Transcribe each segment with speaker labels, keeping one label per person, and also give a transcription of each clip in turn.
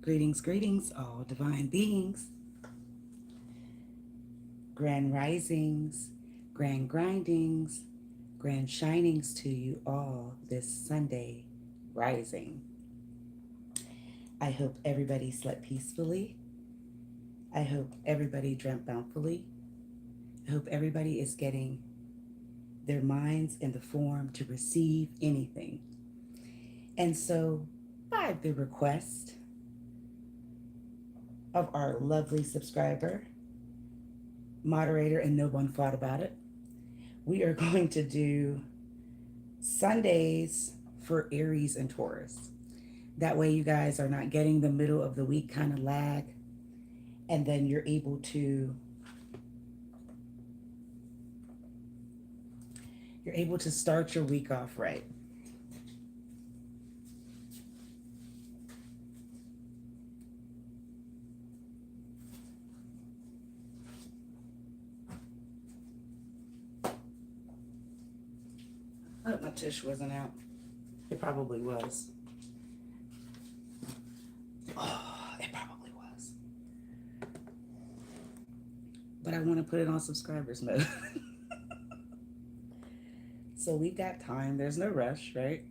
Speaker 1: Greetings, greetings, all divine beings, grand risings, grand grindings, grand shinings to you all this Sunday rising. I hope everybody slept peacefully. I hope everybody dreamt bountifully. I hope everybody is getting their minds in the form to receive anything. And so, by the request of our lovely subscriber, moderator, and no one thought about it, we are going to do Sundays for Aries and Taurus. That way you guys are not getting the middle of the week kind of lag, and then you're able to start your week off right. I hope my tush wasn't out. It probably was. Oh, it probably was. But I want to put it on subscribers mode. So we've got time. There's no rush, right?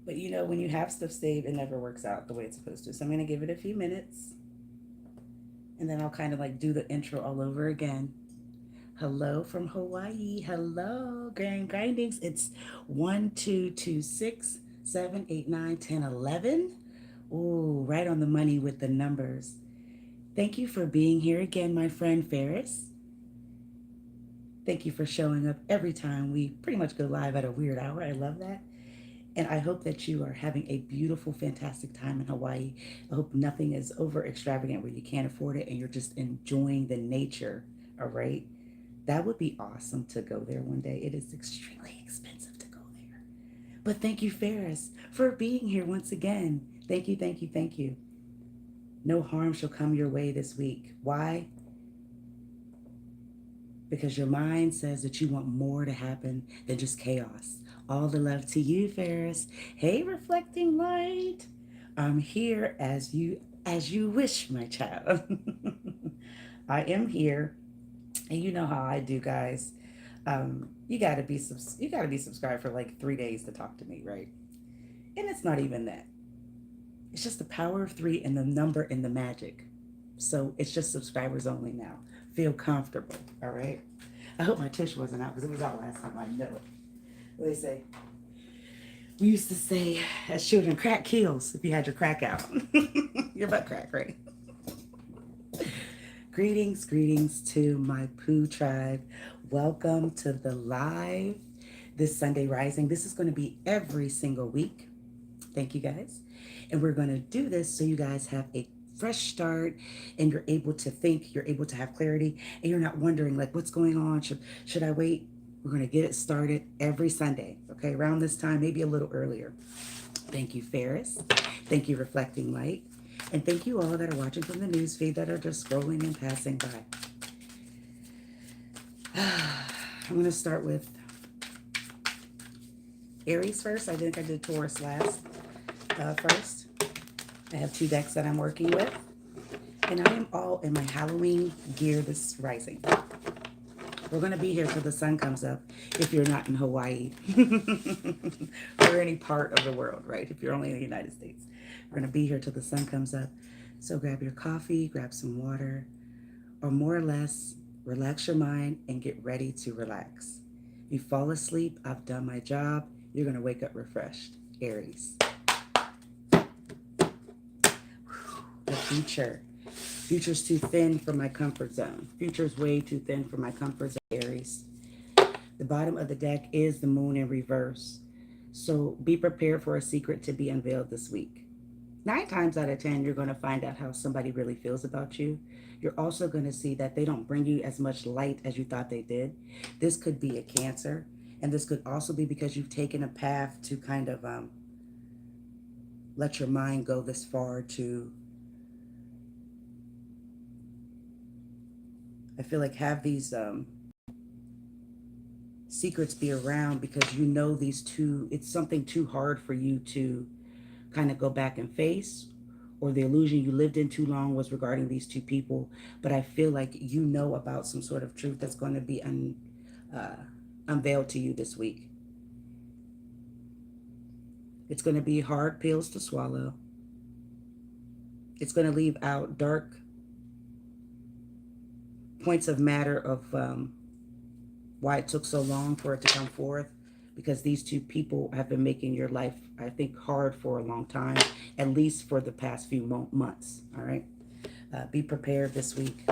Speaker 1: But you know, when you have stuff saved, it never works out the way it's supposed to. So I'm going to give it a few minutes. And then I'll kind of like do the intro all over again. Hello from Hawaii. Hello, Grand Grindings. It's 1, 2, 2, 6, 7, 8, 9, 10, 11. Ooh, right on the money with the numbers. Thank you for being here again, my friend Ferris. Thank you for showing up every time we pretty much go live at a weird hour. I love that. And I hope that you are having a beautiful, fantastic time in Hawaii. I hope nothing is over extravagant where you can't afford it and you're just enjoying the nature, all right? That would be awesome to go there one day. It is extremely expensive to go there. But thank you, Ferris, for being here once again. Thank you, thank you, thank you. No harm shall come your way this week. Why? Because your mind says that you want more to happen than just chaos. All the love to you, Ferris. Hey, reflecting light. I'm here as you wish, my child. I am here, and you know how I do, guys. You gotta be subscribed for like 3 days to talk to me, right? And it's not even that. It's just the power of three and the number and the magic. So it's just subscribers only now. Feel comfortable, all right? I hope my tush wasn't out because it was out last time. I know it. What do they say? We used to say as children, crack kills if you had your crack out. Your butt crack, right? Greetings, greetings to my Poo tribe. Welcome to the live this Sunday rising. This is going to be every single week. Thank you guys. And we're going to do this so you guys have a fresh start and you're able to think, you're able to have clarity, and you're not wondering like what's going on. Should I wait? We're going to get it started every Sunday, okay? Around this time, maybe a little earlier. Thank you, Ferris. Thank you, Reflecting Light. And thank you all that are watching from the news feed that are just scrolling and passing by. I'm going to start with Aries first. I think I did Taurus last. First, I have 2 decks that I'm working with. And I am all in my Halloween gear this rising. We're going to be here till the sun comes up if you're not in Hawaii or any part of the world, right? If you're only in the United States. We're going to be here till the sun comes up. So grab your coffee, grab some water, or more or less, relax your mind and get ready to relax. If you fall asleep, I've done my job. You're going to wake up refreshed. Aries. The future. Future's too thin for my comfort zone. Future's way too thin for my comfort zone, Aries. The bottom of the deck is the moon in reverse. So be prepared for a secret to be unveiled this week. 9 times out of 10, you're going to find out how somebody really feels about you. You're also going to see that they don't bring you as much light as you thought they did. This could be a Cancer. And this could also be because you've taken a path to kind of let your mind go this far to, I feel like, have these secrets be around because you know these two, it's something too hard for you to kind of go back and face, or the illusion you lived in too long was regarding these two people. But I feel like you know about some sort of truth that's going to be unveiled to you this week. It's going to be hard pills to swallow. It's going to leave out dark points of matter of why it took so long for it to come forth, because these two people have been making your life, I think, hard for a long time, at least for the past few months. All right. Be prepared this week.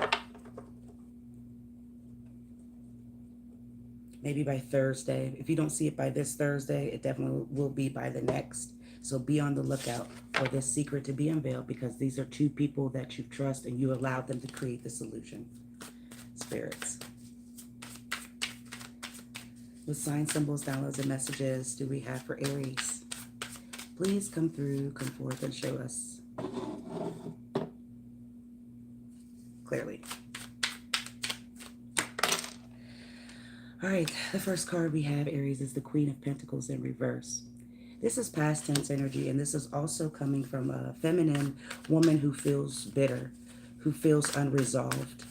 Speaker 1: Maybe by Thursday. If you don't see it by this Thursday, it definitely will be by the next. So be on the lookout for this secret to be unveiled, because these are two people that you trust and you allowed them to create the solution. Spirits. What sign, symbols, downloads, and messages do we have for Aries? Please come through, come forth, and show us clearly. All right, the first card we have, Aries, is the Queen of Pentacles in reverse. This is past tense energy, and this is also coming from a feminine woman who feels bitter, who feels unresolved.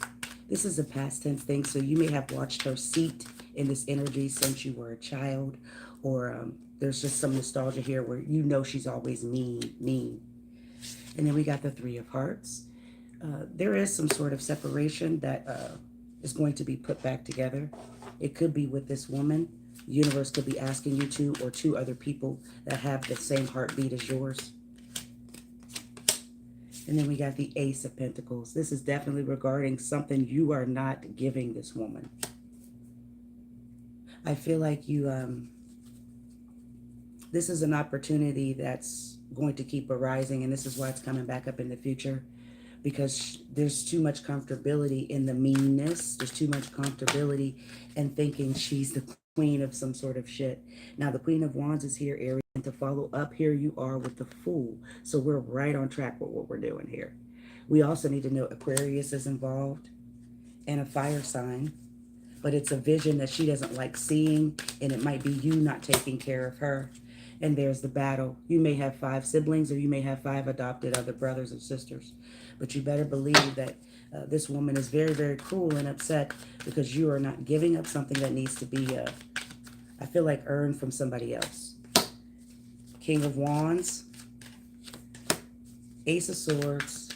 Speaker 1: This is a past tense thing, so you may have watched her seat in this energy since you were a child, or there's just some nostalgia here where you know she's always mean. And then we got the Three of Hearts. There is some sort of separation that is going to be put back together. It could be with this woman. The universe could be asking you to, or two other people that have the same heartbeat as yours. And then we got the Ace of Pentacles. This is definitely regarding something you are not giving this woman. I feel like you, this is an opportunity that's going to keep arising, and this is why it's coming back up in the future, because there's too much comfortability in the meanness. There's too much comfortability in thinking she's the queen of some sort of shit. Now, the Queen of Wands is here, Aries, and to follow up, here you are with the Fool. So we're right on track with what we're doing here. We also need to know Aquarius is involved and a fire sign, but it's a vision that she doesn't like seeing, and it might be you not taking care of her. And there's the battle. You may have 5 siblings, or you may have 5 adopted other brothers and sisters, but you better believe that this woman is very, very cruel and upset because you are not giving up something that needs to be, I feel like, earned from somebody else. King of Wands, Ace of Swords,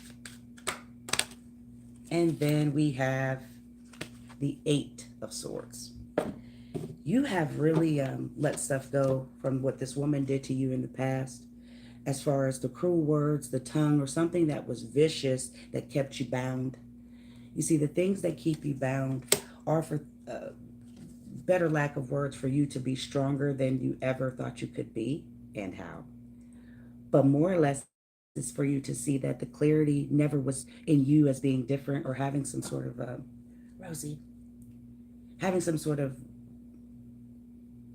Speaker 1: and then we have the 8 of Swords. You have really let stuff go from what this woman did to you in the past, as far as the cruel words, the tongue, or something that was vicious that kept you bound. You see, the things that keep you bound are, for better lack of words, for you to be stronger than you ever thought you could be, and how. But more or less, it's for you to see that the clarity never was in you as being different, or having some sort of, Rosie, having some sort of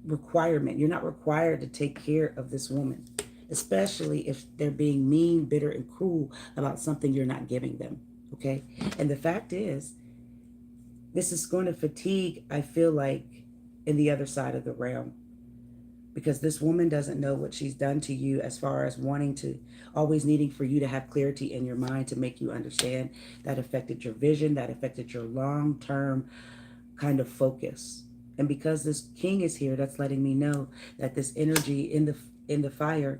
Speaker 1: requirement. You're not required to take care of this woman, especially if they're being mean, bitter, and cruel about something you're not giving them. Okay? And the fact is, this is going to fatigue, I feel like, in the other side of the realm, because this woman doesn't know what she's done to you, as far as wanting to, always needing for you to have clarity in your mind to make you understand. That affected your vision, that affected your long-term kind of focus. And because this king is here, that's letting me know that this energy in the fire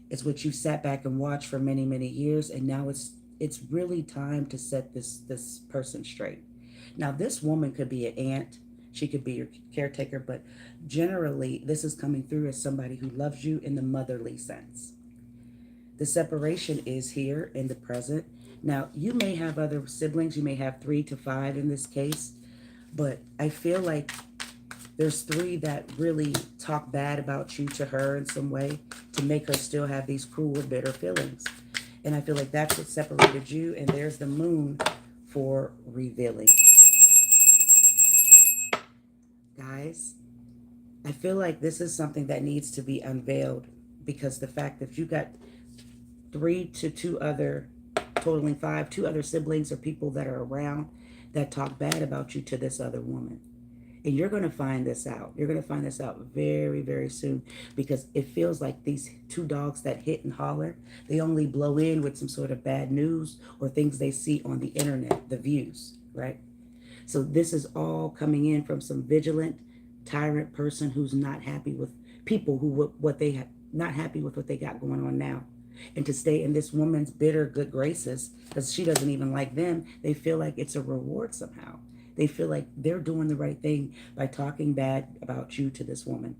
Speaker 1: is what you sat back and watched for many, many years, and now it's really time to set this person straight. Now, this woman could be an aunt, she could be your caretaker, but generally this is coming through as somebody who loves you in the motherly sense. The separation is here in the present. Now, you may have other siblings, you may have 3 to 5 in this case, but I feel like there's 3 that really talk bad about you to her in some way to make her still have these cruel, bitter feelings. And I feel like that's what separated you. And there's the moon for revealing. Guys, I feel like this is something that needs to be unveiled, because the fact that you got 3 to 2 other, totaling 5, 2 other siblings or people that are around that talk bad about you to this other woman. And you're going to find this out. You're going to find this out very, very soon, because it feels like these two dogs that hit and holler, they only blow in with some sort of bad news or things they see on the internet, the views, right? So this is all coming in from some vigilant, tyrant person who's not happy with people who what they have, not happy with what they got going on now. And to stay in this woman's bitter good graces because she doesn't even like them, they feel like it's a reward somehow. They feel like they're doing the right thing by talking bad about you to this woman.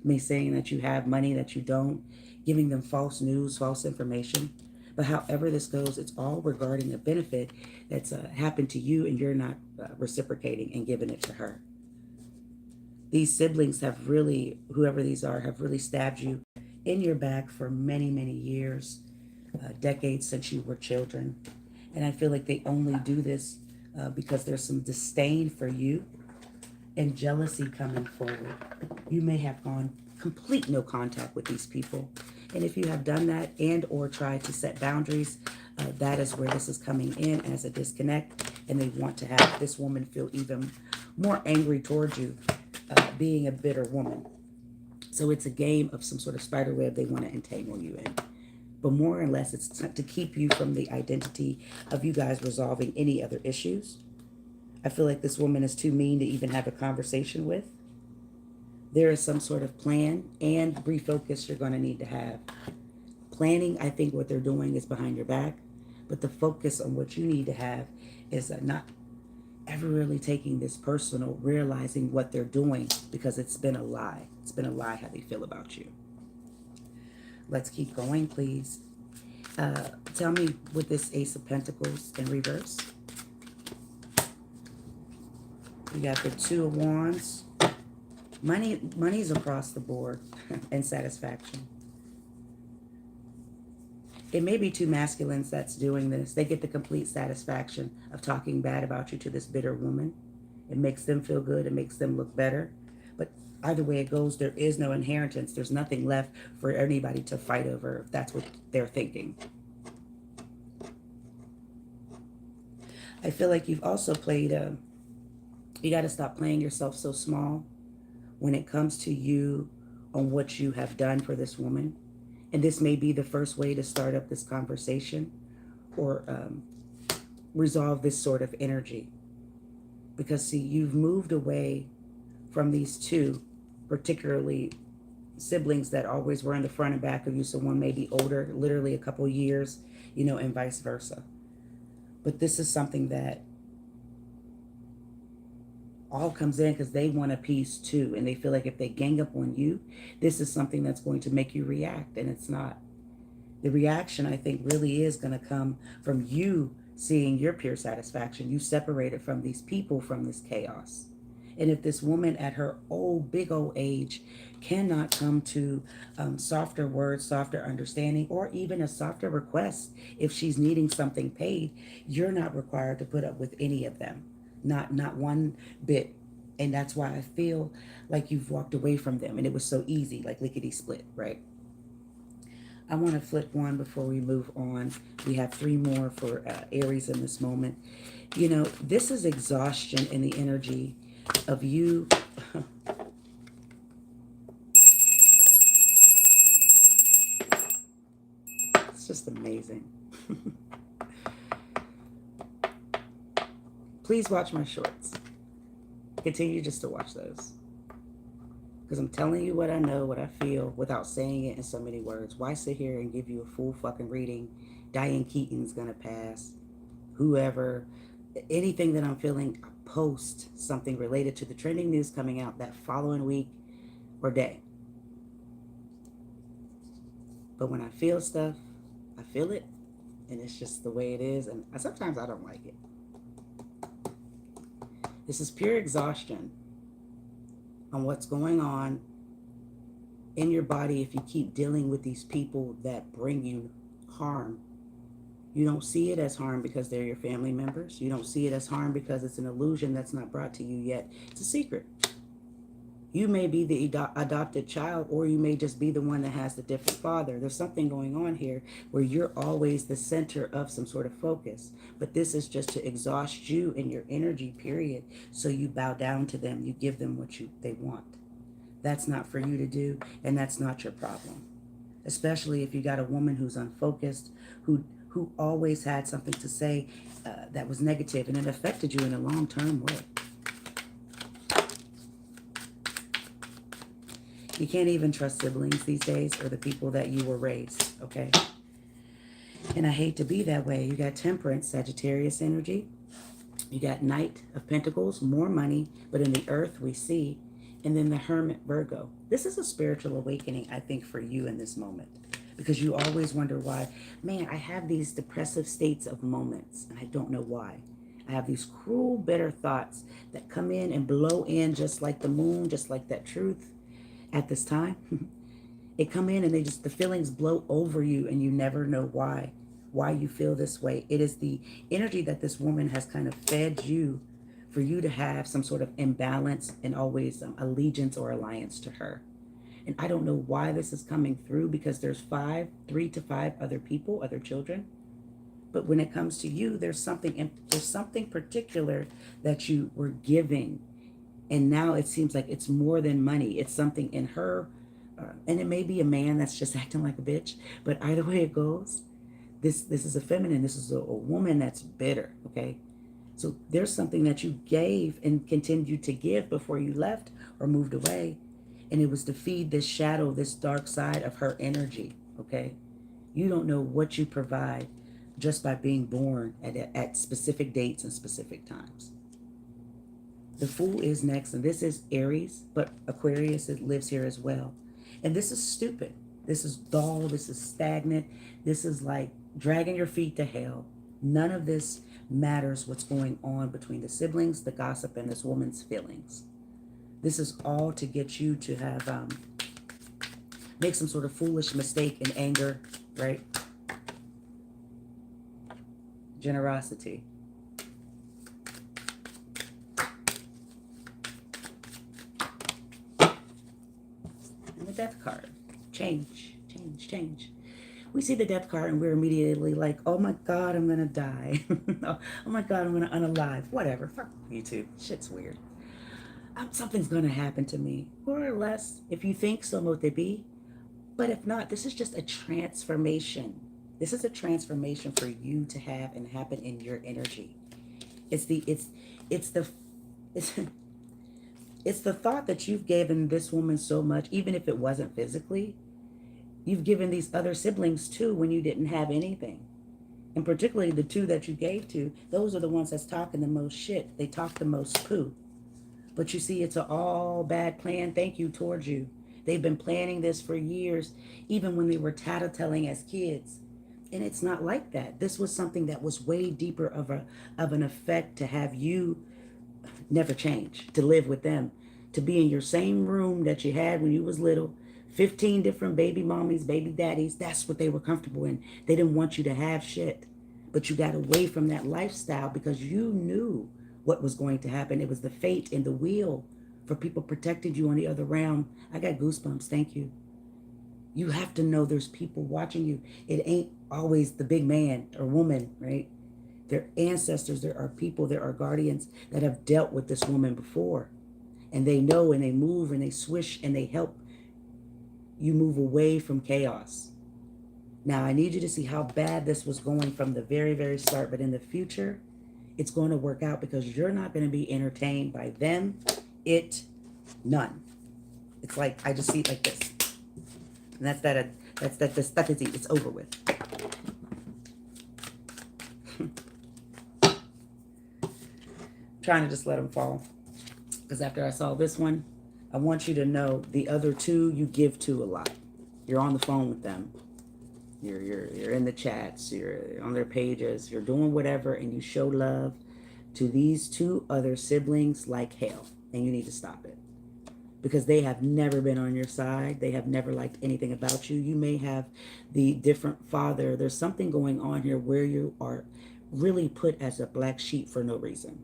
Speaker 1: Me saying that you have money that you don't, giving them false news, false information. But however this goes, it's all regarding a benefit that's happened to you, and you're not reciprocating and giving it to her. These siblings have really, whoever these are, have really stabbed you in your back for many, many years, decades since you were children. And I feel like they only do this because there's some disdain for you and jealousy coming forward. You may have gone complete no contact with these people. And if you have done that and or tried to set boundaries, that is where this is coming in as a disconnect. And they want to have this woman feel even more angry towards you, being a bitter woman. So it's a game of some sort of spider web they want to entangle you in. But more or less, it's to keep you from the identity of you guys resolving any other issues. I feel like this woman is too mean to even have a conversation with. There is some sort of plan and refocus you're going to need to have. Planning, I think what they're doing is behind your back, but the focus on what you need to have is not ever really taking this personal, realizing what they're doing, because it's been a lie. It's been a lie how they feel about you. Let's keep going, please. Tell me with this Ace of Pentacles in reverse. We got the Two of Wands. Money's across the board and satisfaction. It may be two masculines that's doing this. They get the complete satisfaction of talking bad about you to this bitter woman. It makes them feel good. It makes them look better. But either way it goes, there is no inheritance. There's nothing left for anybody to fight over if that's what they're thinking. I feel like you've also played you got to stop playing yourself so small when it comes to you on what you have done for this woman. And this may be the first way to start up this conversation or resolve this sort of energy. Because, see, you've moved away from these two, particularly siblings that always were in the front and back of you. So one may be older, literally a couple years, and vice versa. But this is something that all comes in because they want a piece too. And they feel like if they gang up on you, this is something that's going to make you react. And it's not. The reaction, I think, really is going to come from you seeing your pure satisfaction. You separated from these people, from this chaos. And if this woman at her big old age cannot come to softer words, softer understanding, or even a softer request, if she's needing something paid, you're not required to put up with any of them. Not one bit. And that's why I feel like you've walked away from them. And it was so easy, like lickety split, right? I want to flip one before we move on. We have 3 more for Aries in this moment. This is exhaustion in the energy of you. It's just amazing. Please watch my shorts. Continue just to watch those. Because I'm telling you what I know, what I feel, without saying it in so many words. Why sit here and give you a full fucking reading? Diane Keaton's going to pass. Whoever. Anything that I'm feeling, I'll post something related to the trending news coming out that following week or day. But when I feel stuff, I feel it. And it's just the way it is. And sometimes I don't like it. This is pure exhaustion on what's going on in your body if you keep dealing with these people that bring you harm. You don't see it as harm because they're your family members. You don't see it as harm because it's an illusion that's not brought to you yet. It's a secret. You may be the adopted child, or you may just be the one that has the different father. There's something going on here where you're always the center of some sort of focus. But this is just to exhaust you in your energy, period. So you bow down to them. You give them what they want. That's not for you to do, and that's not your problem. Especially if you got a woman who's unfocused, who always had something to say that was negative, and it affected you in a long-term way. You can't even trust siblings these days, or the people that you were raised, okay? And I hate to be that way. You got Temperance, Sagittarius energy. You got Knight of Pentacles, more money, but in the earth we see. And then the Hermit, Virgo. This is a spiritual awakening, I think, for you in this moment. Because you always wonder why, man, I have these depressive states of moments, and I don't know why. I have these cruel, bitter thoughts that come in and blow in just like the moon, just like that truth at this time. It come in and the feelings blow over you, and you never know why you feel this way. It is the energy that this woman has kind of fed you for you to have some sort of imbalance and always allegiance or alliance to her. And I don't know why this is coming through, because there's 3 to 5 other people, other children. But when it comes to you, there's something particular that you were giving. And now it seems like it's more than money. It's something in her. And it may be a man that's just acting like a bitch. But either way it goes, this is a feminine. This is a woman that's bitter, okay? So there's something that you gave and continued to give before you left or moved away. And it was to feed this shadow, this dark side of her energy, okay? You don't know what you provide just by being born at specific dates and specific times. The Fool is next, and this is Aries, but Aquarius, it lives here as well. And this is stupid. This is dull. This is stagnant. This is like dragging your feet to hell. None of this matters what's going on between the siblings, the gossip, and this woman's feelings. This is all to get you to have, make some sort of foolish mistake in anger, right? Generosity. And the Death card. Change, change, change. We see the Death card and we're immediately like, oh my God, I'm going to die. Oh my God, I'm going to unalive. Whatever. Fuck YouTube. Shit's weird. Something's going to happen to me. More or less, if you think so, mote it be. But if not, this is just a transformation. This is a transformation for you to have and happen in your energy. It's the thought that you've given this woman so much, even if it wasn't physically. You've given these other siblings too when you didn't have anything. And particularly the 2 that you gave to, those are the ones that's talking the most shit. They talk the most poo. But you see, it's an all bad plan. Thank you towards you. They've been planning this for years, even when they were tattletelling as kids. And it's not like that. This was something that was way deeper of an effect to have you never change, to live with them, to be in your same room that you had when you was little, 15 different baby mommies, baby daddies. That's what they were comfortable in. They didn't want you to have shit. But you got away from that lifestyle because you knew what was going to happen. It was the fate and the wheel for people protecting you on the other realm. I got goosebumps. Thank you. You have to know there's people watching you. It ain't always the big man or woman, right? There are ancestors, there are people, there are guardians that have dealt with this woman before. And they know and they move and they swish and they help you move away from chaos. Now, I need you to see how bad this was going from the very, very start. But in the future, it's going to work out because you're not going to be entertained by them. None. It's like, I just see it like this. And that's the stuff it's over with. Trying to just let them fall. Because after I saw this one, I want you to know the other 2 you give to a lot. You're on the phone with them. You're in the chats. You're on their pages. You're doing whatever, and you show love to these 2 other siblings like hell. And you need to stop it. Because they have never been on your side. They have never liked anything about you. You may have the different father. There's something going on here where you are really put as a black sheep for no reason.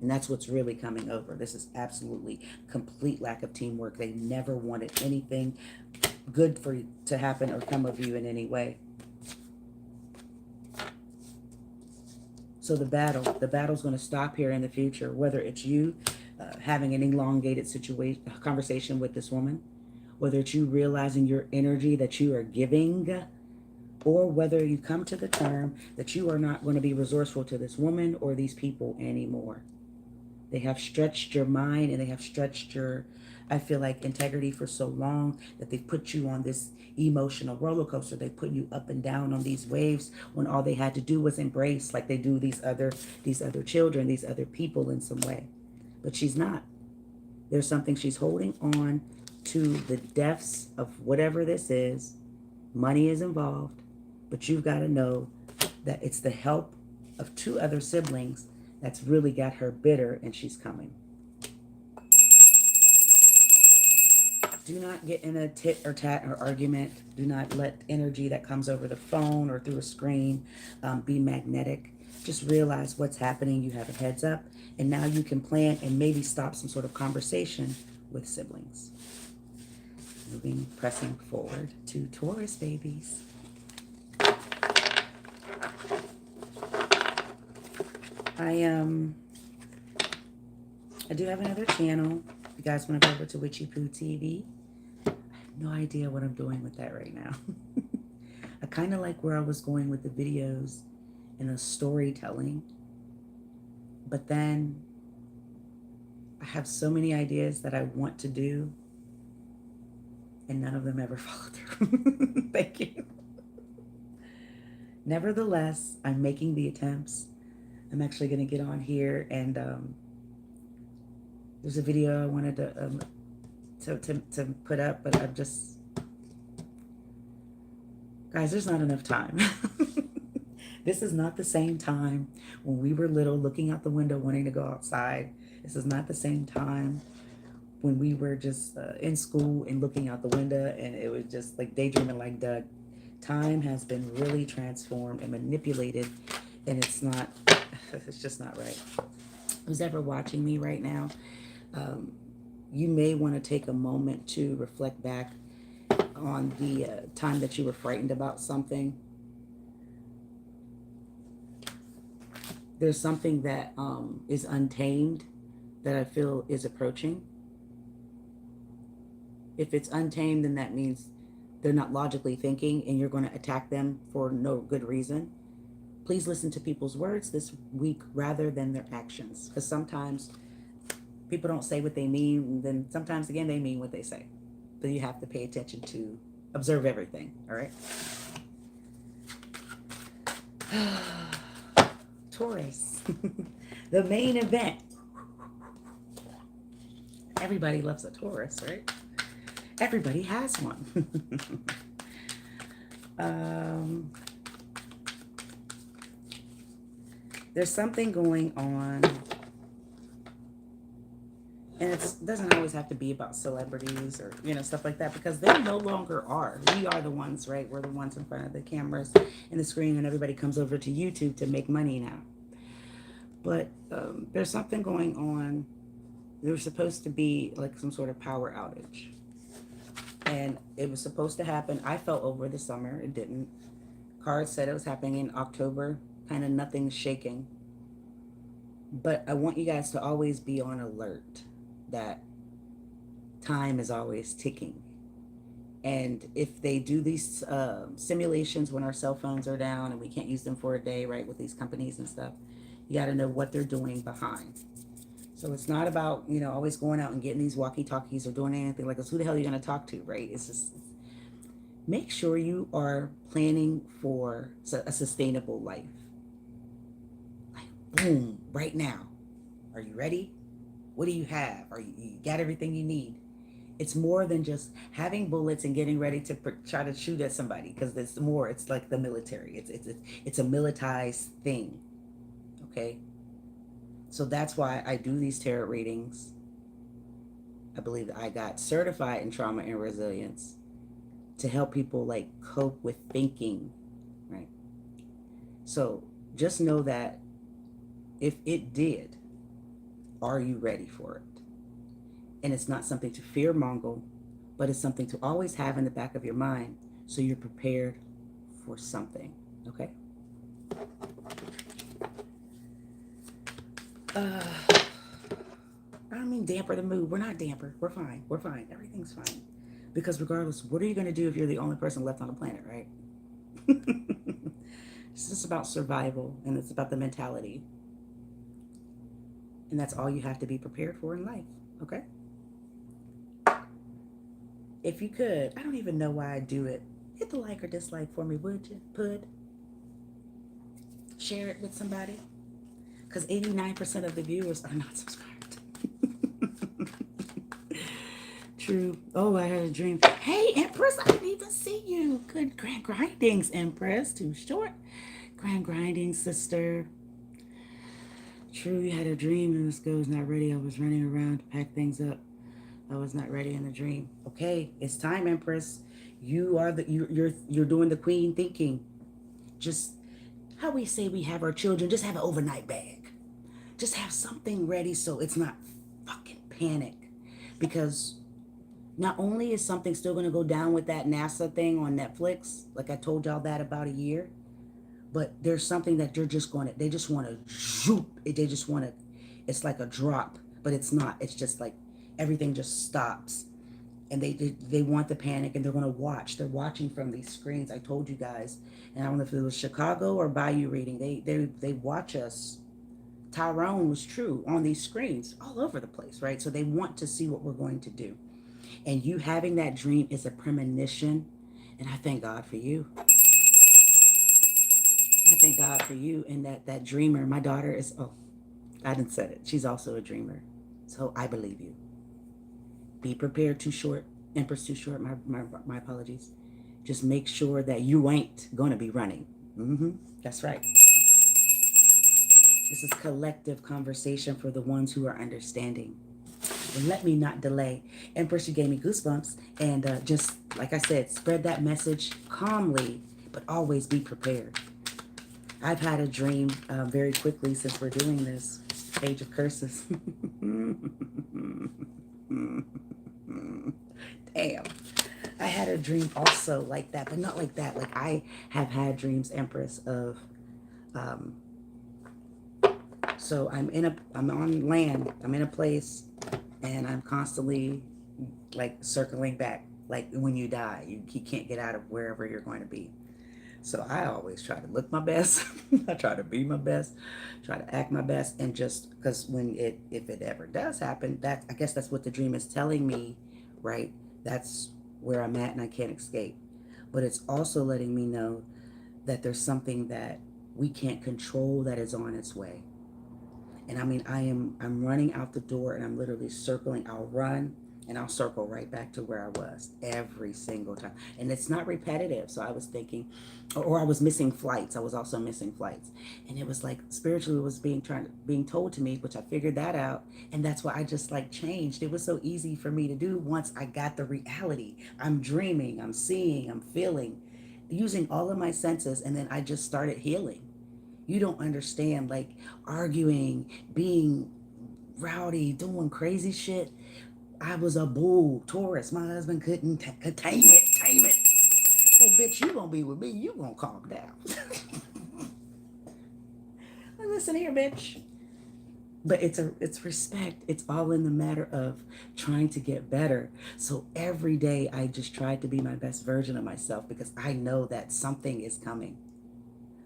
Speaker 1: And that's what's really coming over. This is absolutely complete lack of teamwork. They never wanted anything good for you to happen or come of you in any way. So the battle's going to stop here in the future, whether it's you having an elongated conversation with this woman, whether it's you realizing your energy that you are giving, or whether you come to the term that you are not going to be resourceful to this woman or these people anymore. They have stretched your mind and they have stretched your, I feel like, integrity for so long that they've put you on this emotional roller coaster. They put you up and down on these waves when all they had to do was embrace, like they do these other children, these other people in some way. But she's not. There's something she's holding on to the depths of whatever this is. Money is involved, but you've got to know that it's the help of 2 other siblings that's really got her bitter, and she's coming. Do not get in a tit or tat or argument. Do not let energy that comes over the phone or through a screen be magnetic. Just realize what's happening. You have a heads up, and now you can plan and maybe stop some sort of conversation with siblings. Pressing forward to Taurus babies. I do have another channel. If you guys want to go over to Witchy Poo TV. I have no idea what I'm doing with that right now. I kind of like where I was going with the videos and the storytelling. But then I have so many ideas that I want to do, and none of them ever follow through. Thank you. Nevertheless, I'm making the attempts. I'm actually going to get on here, and there's a video I wanted to put up, but I'm just, guys, there's not enough time. This is not the same time when we were little, looking out the window, wanting to go outside. This is not the same time when we were just in school and looking out the window, and it was just like daydreaming like Doug. Time has been really transformed and manipulated, and it's not, it's just not right. Who's ever watching me right now, you may want to take a moment to reflect back on the time that you were frightened about something. There's something that is untamed that I feel is approaching. If it's untamed, then that means they're not logically thinking and you're going to attack them for no good reason. Please listen to people's words this week rather than their actions, because sometimes people don't say what they mean, and then sometimes, again, they mean what they say. So you have to pay attention to observe everything, all right? Taurus, the main event. Everybody loves a Taurus, right? Everybody has one. There's something going on, and it doesn't always have to be about celebrities or, you know, stuff like that, because they no longer are. We are the ones, right? We're the ones in front of the cameras and the screen, and everybody comes over to YouTube to make money now. But there's something going on. There was supposed to be like some sort of power outage, and it was supposed to happen. I felt over the summer. It didn't. Cards said it was happening in October. Kind of nothing's shaking. But I want you guys to always be on alert that time is always ticking. And if they do these simulations when our cell phones are down and we can't use them for a day, right, with these companies and stuff, you got to know what they're doing behind. So it's not about, you know, always going out and getting these walkie-talkies or doing anything like this. Who the hell are you going to talk to, right? It's just, make sure you are planning for a sustainable life. Like, boom, right now. Are you ready? What do you have? You got everything you need? It's more than just having bullets and getting ready to try to shoot at somebody, because it's more. It's like the military. It's a militarized thing. Okay. So that's why I do these tarot readings. I believe that I got certified in trauma and resilience to help people like cope with thinking, right? So just know that if it did, are you ready for it? And it's not something to fear mongle, but it's something to always have in the back of your mind so you're prepared for something, okay? I don't mean damper the mood. We're not damper. We're fine. We're fine. Everything's fine. Because regardless, what are you going to do if you're the only person left on the planet, right? It's just about survival, and it's about the mentality. And that's all you have to be prepared for in life, okay? If you could, I don't even know why I do it. Hit the like or dislike for me, would you? Pud. Share it with somebody. Because 89% of the viewers are not subscribed. True. Oh, I had a dream. Hey, Empress, I didn't even see you. Good grand grindings, Empress. Too short. Grand grindings, sister. True, you had a dream and this girl was not ready. I was running around to pack things up. I was not ready in the dream. Okay, it's time, Empress. You're doing the queen thinking. Just how we say we have our children, just have an overnight bag. Just have something ready so it's not fucking panic. Because not only is something still going to go down with that NASA thing on Netflix, like I told y'all that about a year, but there's something that they just want to shoot. They just want to, it's like a drop, but it's not. It's just like everything just stops. And they want the panic, and they're going to watch. They're watching from these screens. I told you guys, and I don't know if it was Chicago or Bayou reading. They watch us. Tyrone was true on these screens all over the place, right? So they want to see what we're going to do. And you having that dream is a premonition, and I thank God for you. I thank God for you and that dreamer. My daughter is, oh, I didn't say it. She's also a dreamer. So I believe you. Be prepared, too short. Empress too short, my apologies. Just make sure that you ain't going to be running. That's right. This is collective conversation for the ones who are understanding. And let me not delay. Empress, you gave me goosebumps. And just, like I said, spread that message calmly, but always be prepared. I've had a dream very quickly since we're doing this. Page of Curses. Damn. I had a dream also like that, but not like that. Like I have had dreams, Empress, of so I'm on land, I'm in a place, and I'm constantly like circling back. Like when you die, you can't get out of wherever you're going to be. So I always try to look my best. I try to be my best, try to act my best, and just because if it ever does happen, I guess that's what the dream is telling me, right? That's where I'm at and I can't escape. But it's also letting me know that there's something that we can't control that is on its way. And I mean, I'm running out the door and I'm literally circling. I'll run and I'll circle right back to where I was every single time. And it's not repetitive. So I was thinking, or I was missing flights. I was also missing flights. And it was like spiritually it was being told to me, which I figured that out. And that's why I just like changed. It was so easy for me to do once I got the reality. I'm dreaming, I'm seeing, I'm feeling, using all of my senses. And then I just started healing. You don't understand, like arguing, being rowdy, doing crazy shit. I was a bull, Taurus. My husband couldn't tame it. Hey, bitch, you gonna be with me. You gonna calm down. Listen here, bitch. But it's respect. It's all in the matter of trying to get better. So every day I just try to be my best version of myself because I know that something is coming.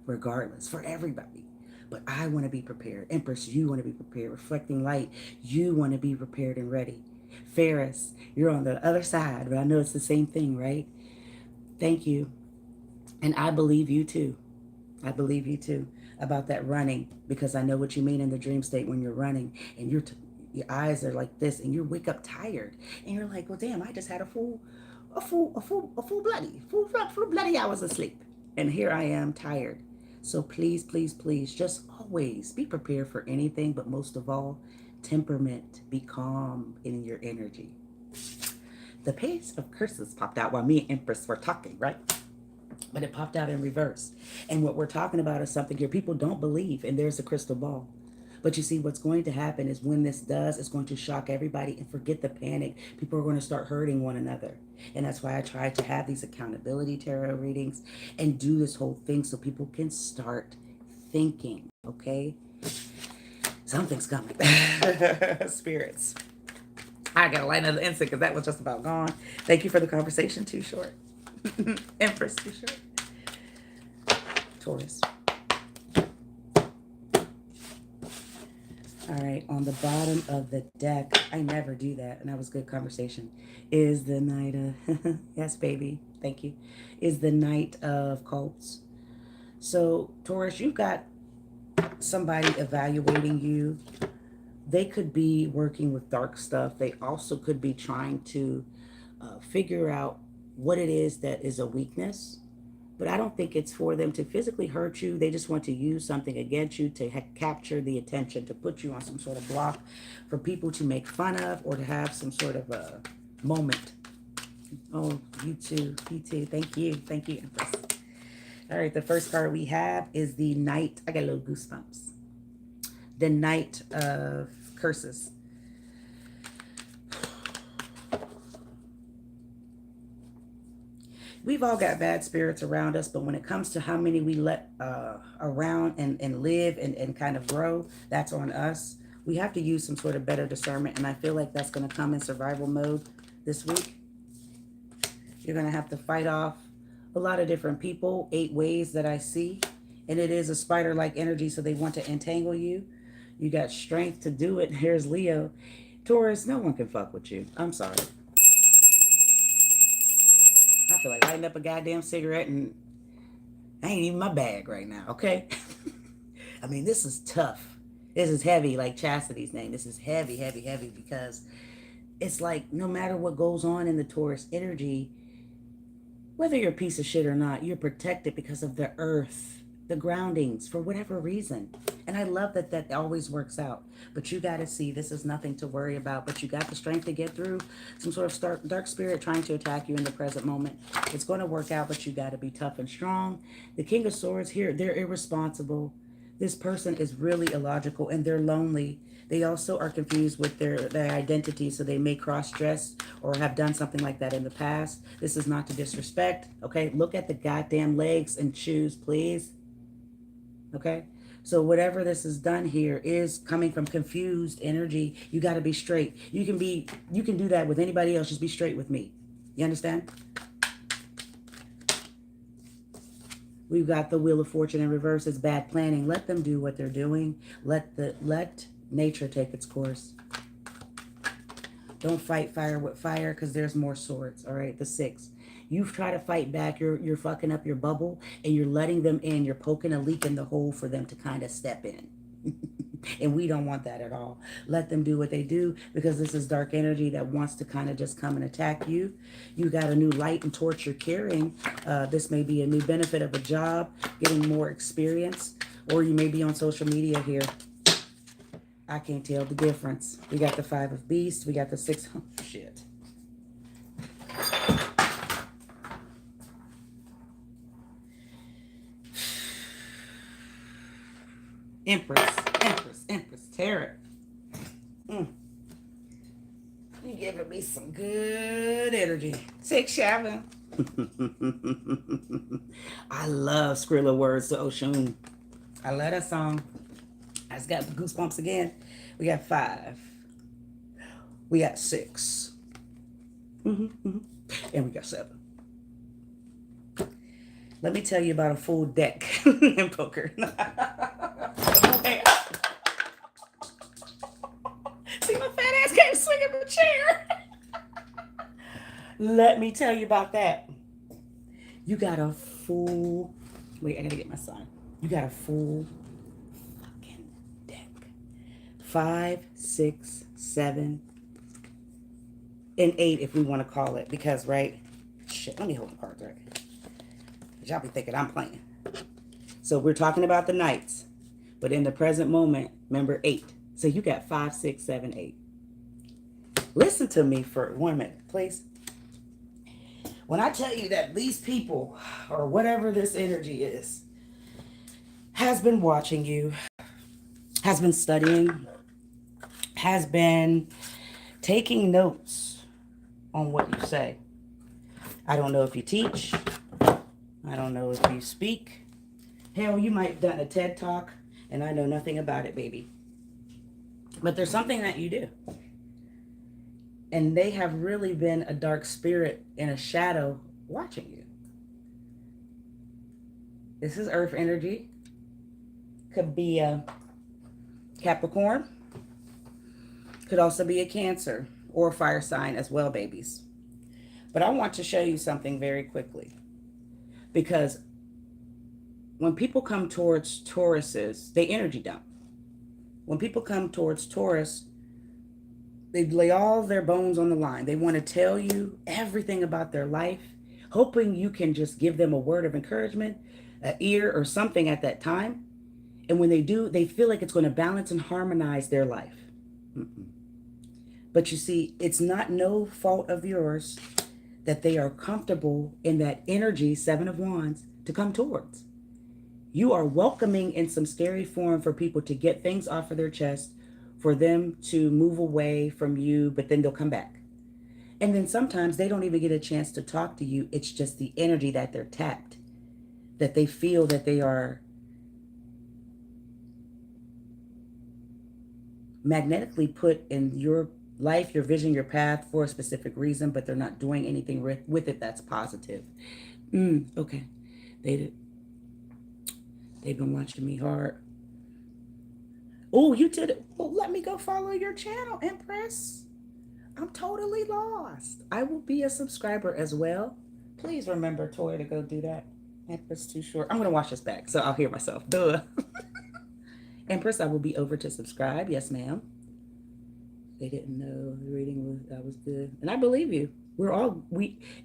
Speaker 1: Regardless, for everybody. But I want to be prepared. Empress, you want to be prepared. Reflecting light, you want to be prepared and ready. Ferris, you're on the other side, but I know it's the same thing, right? Thank you. And I believe you too. I believe you too about that running, because I know what you mean in the dream state when you're running and your eyes are like this and you wake up tired and you're like, well, damn, I just had a full bloody hours of sleep. And here I am tired. So please, please, please, just always be prepared for anything, but most of all, temperament. Be calm in your energy. The Page of Curses popped out while me and Empress were talking, right? But it popped out in reverse. And what we're talking about is something your people don't believe, and there's a crystal ball. But you see, what's going to happen is when this does, it's going to shock everybody, and forget the panic. People are going to start hurting one another. And that's why I try to have these accountability tarot readings and do this whole thing so people can start thinking, okay? Something's coming. Spirits. I got to light another insect because that was just about gone. Thank you for the conversation. Too short. Empress, too short. Taurus. All right, on the bottom of the deck, I never do that, and that was good conversation, is the Knight of, yes, baby, thank you, is the Knight of Cups. So, Taurus, you've got somebody evaluating you. They could be working with dark stuff. They also could be trying to figure out what it is that is a weakness. But I don't think it's for them to physically hurt you. They just want to use something against you to capture the attention, to put you on some sort of block for people to make fun of or to have some sort of a moment. Oh, you too. You too. Thank you. Thank you, Empress. All right, the first card we have is the Knight. I got a little goosebumps. The Knight of Curses. We've all got bad spirits around us, but when it comes to how many we let around and live and kind of grow, that's on us. We have to use some sort of better discernment, and I feel like that's going to come in survival mode this week. You're going to have to fight off a lot of different people, 8 ways that I see, and it is a spider-like energy, so they want to entangle you. You got strength to do it. Here's Leo. Taurus, no one can fuck with you. I'm sorry. I feel like lighting up a goddamn cigarette, and I ain't even my bag right now, okay? I mean, this is tough. This is heavy, like Chastity's name. This is heavy, heavy, heavy, because it's like no matter what goes on in the Taurus energy, whether you're a piece of shit or not, you're protected because of the earth, the groundings, for whatever reason. And I love that that always works out. But you got to see, this is nothing to worry about, but you got the strength to get through some sort of dark spirit trying to attack you in the present moment. It's going to work out, but you got to be tough and strong. The King of Swords here, they're irresponsible. This person is really illogical, and they're lonely. They also are confused with their identity, so they may cross-dress or have done something like that in the past. This is not to disrespect, okay? Look at the goddamn legs and shoes, please. Okay? So whatever this is done here is coming from confused energy. You got to be straight. You can do that with anybody else. Just be straight with me. You understand? We've got the Wheel of Fortune in reverse. It's bad planning. Let them do what they're doing. Let nature take its course. Don't fight fire with fire, because there's more swords. All right, the 6. You try to fight back. You're fucking up your bubble, and you're letting them in. You're poking a leak in the hole for them to kind of step in. And we don't want that at all. Let them do what they do, because this is dark energy that wants to kind of just come and attack you. You got a new light and torch you're carrying. This may be a new benefit of a job, getting more experience, or you may be on social media here. I can't tell the difference. We got the 5 of Beasts. We got the 6. Oh, shit. Empress, Tarot. You're giving me some good energy. 6, 7. I love Skrilla words to Oshun. I love that song. I just got the goosebumps again. We got 5. We got 6. And we got 7. Let me tell you about a full deck in poker. See, my fat ass can't swing in the chair. Let me tell you about that. You got a full... Wait, I gotta get my sign. You got a full fucking deck. 5, 6, 7, and 8 if we want to call it. Because, right? Shit, let me hold the cards right. Y'all be thinking I'm playing. So we're talking about the Knights. But in the present moment, remember 8. So you got 5, 6, 7, 8. Listen to me for 1 minute, please. When I tell you that these people, or whatever this energy is, has been watching you, has been studying, has been taking notes on what you say. I don't know if you teach. I don't know if you speak. Hell, you might have done a TED Talk, and I know nothing about it, baby. But there's something that you do. And they have really been a dark spirit and a shadow watching you. This is earth energy. Could be a Capricorn. Could also be a Cancer or a fire sign as well, babies. But I want to show you something very quickly. Because when people come towards Tauruses, they energy dump. When people come towards Taurus, they lay all their bones on the line. They want to tell you everything about their life, hoping you can just give them a word of encouragement, an ear or something at that time. And when they do, they feel like it's going to balance and harmonize their life. But you see, it's not no fault of yours that they are comfortable in that energy, Seven of Wands, to come towards. You are welcoming in some scary form for people to get things off of their chest, for them to move away from you, but then they'll come back. And then sometimes they don't even get a chance to talk to you. It's just the energy that they're tapped, that they feel that they are magnetically put in your life, your vision, your path for a specific reason, but they're not doing anything with it that's positive. Okay. They've been watching me hard. Oh, you did it. Well, let me go follow your channel, Empress. I'm totally lost. I will be a subscriber as well. Please remember, Toy, to go do that. Empress too short. I'm going to watch this back, so I'll hear myself. Duh. Empress, I will be over to subscribe. Yes, ma'am. They didn't know the reading was good. And I believe you.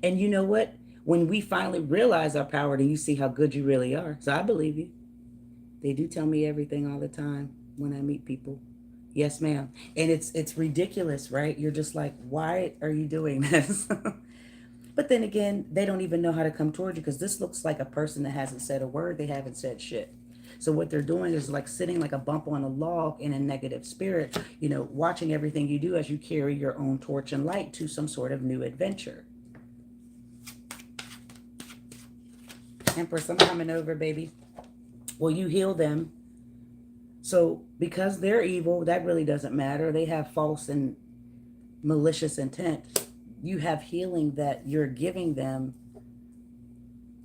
Speaker 1: And you know what? When we finally realize our power, then you see how good you really are. So I believe you. They do tell me everything all the time when I meet people. Yes, ma'am. And it's ridiculous, right? You're just like, why are you doing this? But then again, they don't even know how to come towards you, because this looks like a person that hasn't said a word. They haven't said shit. So what they're doing is like sitting like a bump on a log in a negative spirit, watching everything you do as you carry your own torch and light to some sort of new adventure. Empress, I'm coming over, baby. Well, you heal them. So because they're evil, that really doesn't matter. They have false and malicious intent. You have healing that you're giving them,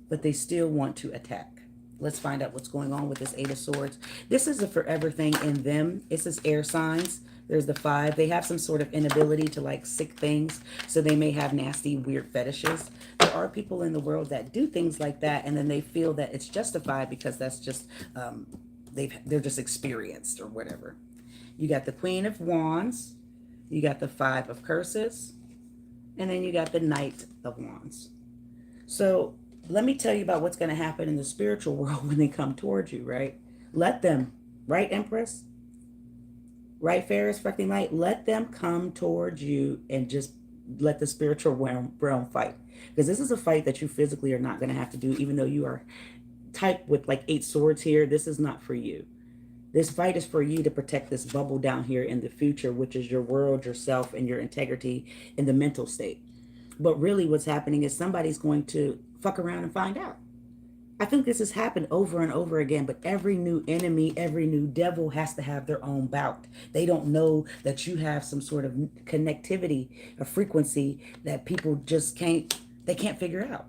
Speaker 1: but they still want to attack. Let's find out what's going on with this Eight of Swords. This is a forever thing in them. This is air signs. There's the 5. They have some sort of inability to like sick things. So they may have nasty, weird fetishes. There are people in the world that do things like that, and then they feel that it's justified because that's just, they're just experienced or whatever. You got the Queen of Wands. You got the 5 of Curses. And then you got the Knight of Wands. So let me tell you about what's going to happen in the spiritual world when they come towards you, right? Let them, right, Empress? Right, Ferris, freaking light? Let them come towards you and just let the spiritual realm fight. Because this is a fight that you physically are not going to have to do, even though you are typed with like 8 swords here. This is not for you. This fight is for you to protect this bubble down here in the future, which is your world, yourself, and your integrity in the mental state. But really what's happening is somebody's going to fuck around and find out. I think this has happened over and over again, but every new enemy, every new devil has to have their own bout. They don't know that you have some sort of connectivity, a frequency that people just can't figure out.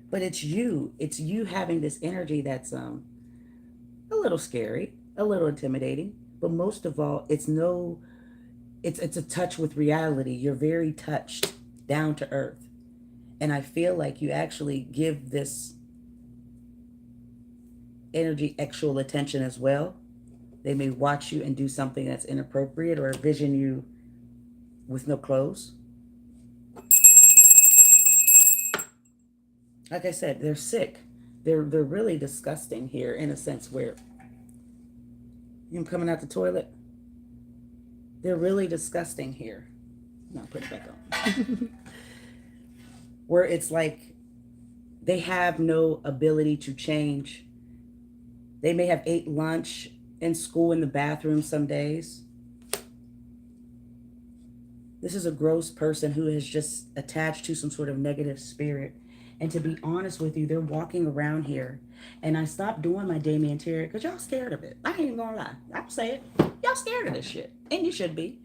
Speaker 1: But it's you having this energy that's a little scary, a little intimidating, but most of all, it's a touch with reality. You're very touched, down to earth. And I feel like you actually give this energy actual attention as well. They may watch you and do something that's inappropriate or vision you with no clothes. Like I said, they're sick. They're really disgusting here in a sense where I'm coming out the toilet. They're really disgusting here. No, put it back on. Where it's like they have no ability to change. They may have ate lunch in school, in the bathroom some days. This is a gross person who is just attached to some sort of negative spirit. And to be honest with you, they're walking around here. And I stopped doing my Damien Tarot because y'all scared of it. I ain't gonna lie. I'll say it. Y'all scared of this shit. And you should be.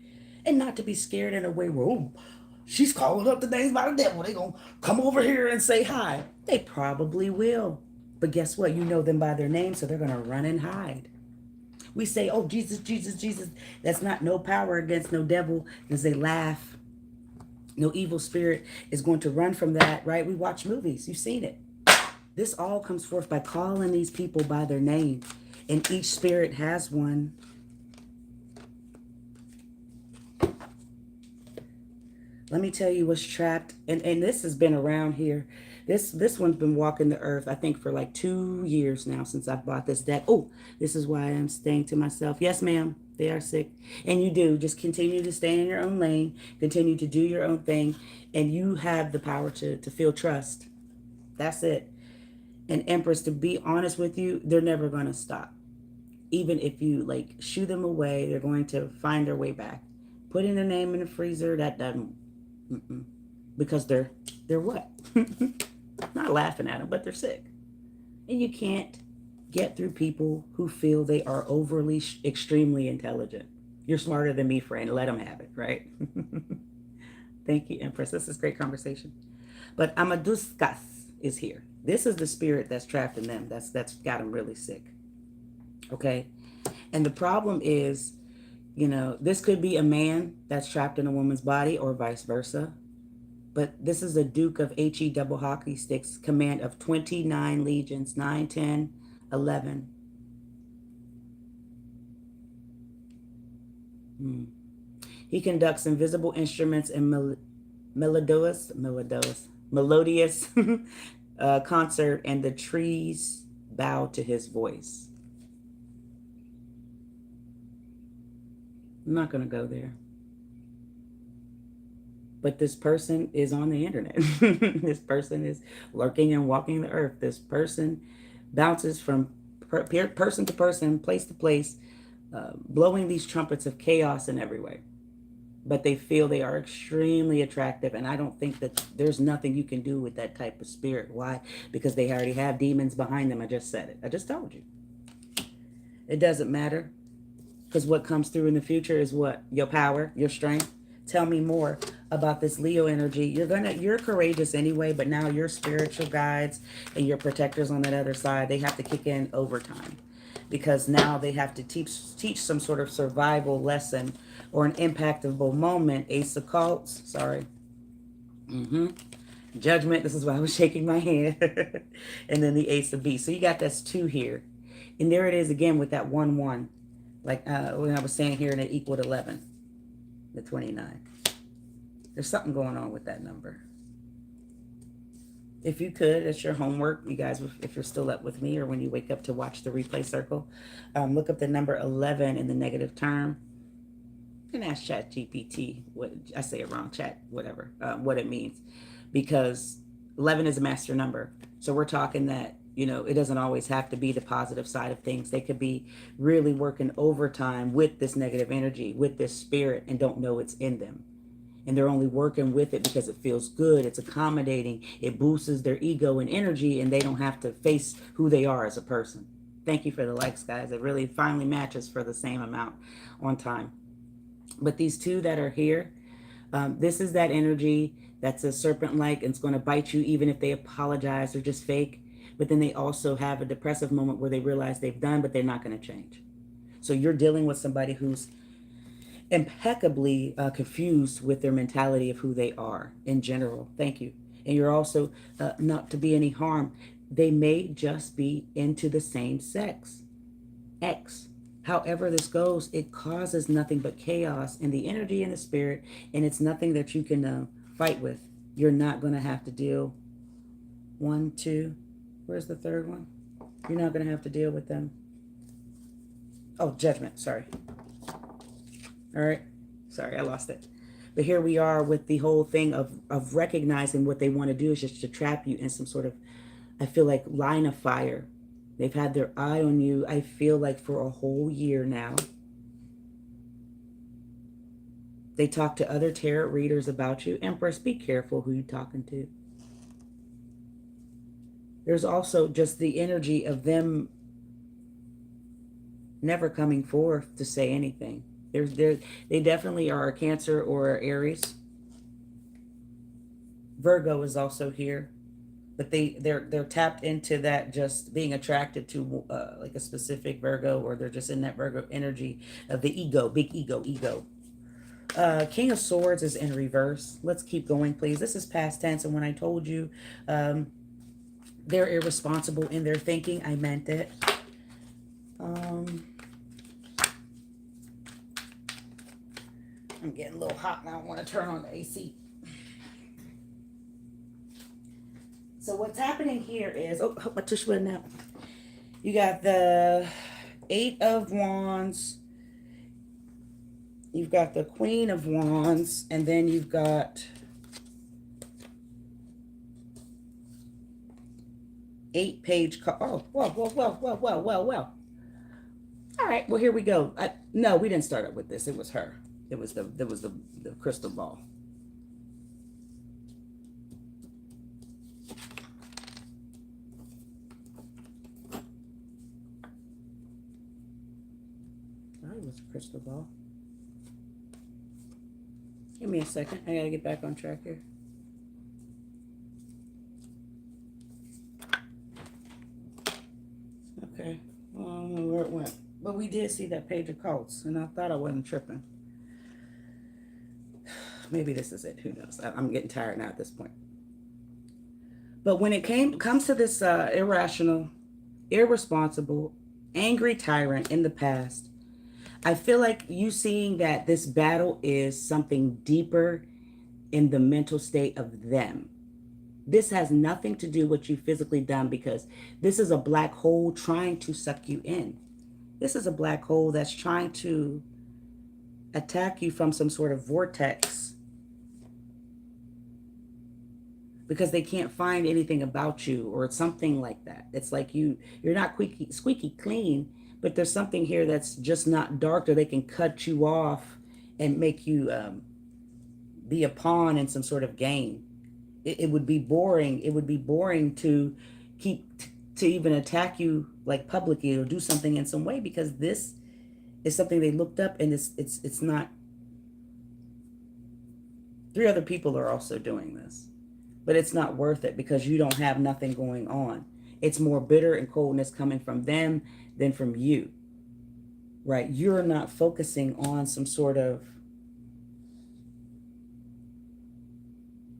Speaker 1: And not to be scared in a way where, oh, she's calling up the names by the devil. They gonna come over here and say hi. They probably will. But guess what? You know them by their name, so they're gonna run and hide. We say, oh, Jesus, Jesus, Jesus. That's not no power against no devil, because they laugh. No evil spirit is going to run from that, right? We watch movies. You've seen it. This all comes forth by calling these people by their name. And each spirit has one. Let me tell you what's trapped. And this has been around here. This one's been walking the earth, I think, for like 2 years now since I bought this deck. Oh, this is why I'm staying to myself. Yes, ma'am, they are sick. And you do. Just continue to stay in your own lane. Continue to do your own thing. And you have the power to feel trust. That's it. And Empress, to be honest with you, they're never going to stop. Even if you, like, shoo them away, they're going to find their way back. Putting their name in the freezer, that doesn't... Because they're what? Not laughing at them, but they're sick. And you can't get through people who feel they are overly, extremely intelligent. You're smarter than me, friend. Let them have it, right? Thank you, Empress. This is great conversation. But Amaduskas is here. This is the spirit that's trapped in them. That's got them really sick. Okay? And the problem is, you know, this could be a man that's trapped in a woman's body or vice versa. But this is a Duke of HE double hockey sticks, command of 29 legions, 9, 10, 11. He conducts invisible instruments and melodious concert, and the trees bow to his voice. I'm not going to go there. But this person is on the internet. This person is lurking and walking the earth. This person bounces from person to person, place to place, blowing these trumpets of chaos in every way. But they feel they are extremely attractive. And I don't think that there's nothing you can do with that type of spirit. Why? Because they already have demons behind them. I just said it. I just told you. It doesn't matter. Because what comes through in the future is what? Your power, your strength. Tell me more about this Leo energy. You're courageous anyway, but now your spiritual guides and your protectors on that other side, they have to kick in overtime. Because now they have to teach some sort of survival lesson or an impactable moment. Ace of Cups, sorry. Judgment, this is why I was shaking my hand. And then the Ace of Beasts. So you got this 2 here. And there it is again with that 1, 1. Like when I was saying here, and it equaled 11. The 29. There's something going on with that number. If you could, it's your homework, you guys, if you're still up with me or when you wake up to watch the replay circle, look up the number 11 in the negative term and ask Chat GPT, what I say it wrong, Chat, whatever, what it means. Because 11 is a master number. So we're talking that, you know, it doesn't always have to be the positive side of things. They could be really working overtime with this negative energy, with this spirit, and don't know it's in them. And they're only working with it because it feels good. It's accommodating. It boosts their ego and energy, and they don't have to face who they are as a person. Thank you for the likes, guys. It really finally matches for the same amount on time. But these 2 that are here, this is that energy that's a serpent-like, and it's going to bite you even if they apologize or just fake. But then they also have a depressive moment where they realize they've done, but they're not going to change. So you're dealing with somebody who's impeccably confused with their mentality of who they are in general. Thank you. And you're also, not to be any harm, they may just be into the same sex. X. However this goes, it causes nothing but chaos in the energy and the spirit, and it's nothing that you can fight with. You're not going to have to deal. 1, 2. Where's the third one? You're not going to have to deal with them. Oh, judgment. Sorry. All right. Sorry, I lost it. But here we are with the whole thing of recognizing what they want to do is just to trap you in some sort of, I feel like, line of fire. They've had their eye on you, I feel like, for a whole year now. They talk to other tarot readers about you. Empress, be careful who you're talking to. There's also just the energy of them never coming forth to say anything. They definitely are a Cancer or Aries. Virgo is also here, but they're tapped into that, just being attracted to like a specific Virgo, or they're just in that Virgo energy of the ego, big ego. King of Swords is in reverse. Let's keep going, please. This is past tense, and when I told you they're irresponsible in their thinking, I meant it. I'm getting a little hot now. I want to turn on the AC. So what's happening here is, oh, my tush went out. You got the 8 of Wands. You've got the Queen of Wands, and then you've got 8 page card. Oh, well. All right, well, here we go. No, we didn't start up with this. It was her. It was the crystal ball. It was a crystal ball. Give me a second. I gotta get back on track here. Okay. I don't know where it went. But we did see that page of cards, and I thought I wasn't tripping. Maybe this is it. Who knows? I'm getting tired now at this point. But when it comes to this irrational, irresponsible, angry tyrant in the past, I feel like you seeing that this battle is something deeper in the mental state of them. This has nothing to do with what you physically done, because this is a black hole trying to suck you in. This is a black hole that's trying to attack you from some sort of vortex, because they can't find anything about you or something like that. It's like you're not squeaky clean, but there's something here that's just not dark, or they can cut you off and make you be a pawn in some sort of game. It would be boring. It would be boring to to even attack you like publicly, or do something in some way, because this is something they looked up, and it's not. 3 other people are also doing this, but it's not worth it, because you don't have nothing going on. It's more bitter and coldness coming from them than from you, right? You're not focusing on some sort of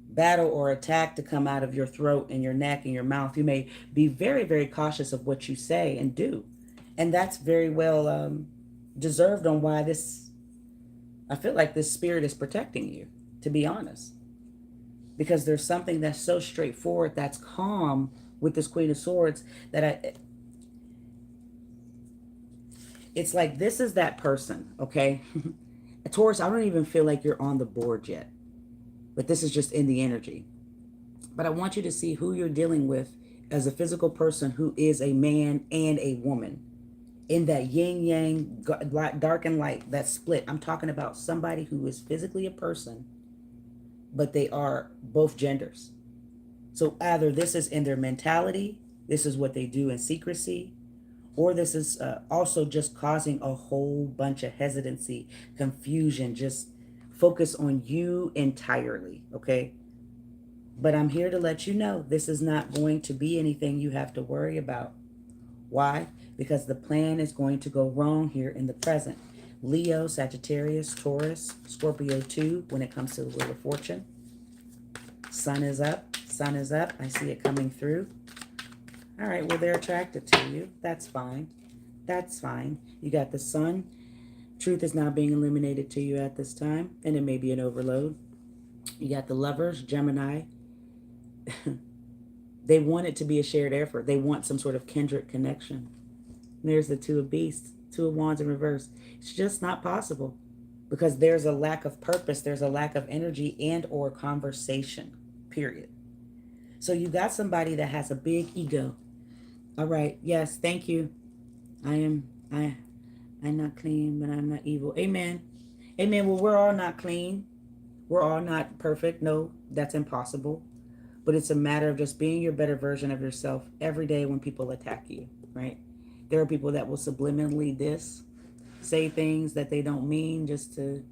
Speaker 1: battle or attack to come out of your throat and your neck and your mouth. You may be very, very cautious of what you say and do. And that's very well deserved on why I feel like this spirit is protecting you, to be honest. Because there's something that's so straightforward, that's calm with this Queen of Swords, that it's like, this is that person, okay? Taurus, I don't even feel like you're on the board yet, but this is just in the energy. But I want you to see who you're dealing with as a physical person who is a man and a woman. In that yin yang, dark and light, that split. I'm talking about somebody who is physically a person, but they are both genders. So either this is in their mentality, this is what they do in secrecy, or this is also just causing a whole bunch of hesitancy, confusion, just focus on you entirely, okay? But I'm here to let you know this is not going to be anything you have to worry about. Why? Because the plan is going to go wrong here in the present. Leo, Sagittarius, Taurus, Scorpio 2, when it comes to the Wheel of Fortune. Sun is up. Sun is up. I see it coming through. All right, well, they're attracted to you. That's fine. That's fine. You got the Sun. Truth is now being illuminated to you at this time, and it may be an overload. You got the Lovers, Gemini. They want it to be a shared effort. They want some sort of kindred connection. And there's the Two of Beasts, Two of Wands in reverse. It's just not possible, because there's a lack of purpose. There's a lack of energy and or conversation, period. So you got somebody that has a big ego, All right. Yes. Thank you. I'm not clean, but I'm not evil. Amen. Amen. Well, we're all not clean. We're all not perfect. No, that's impossible. But it's a matter of just being your better version of yourself every day when people attack you, right? There are people that will subliminally say things that they don't mean just to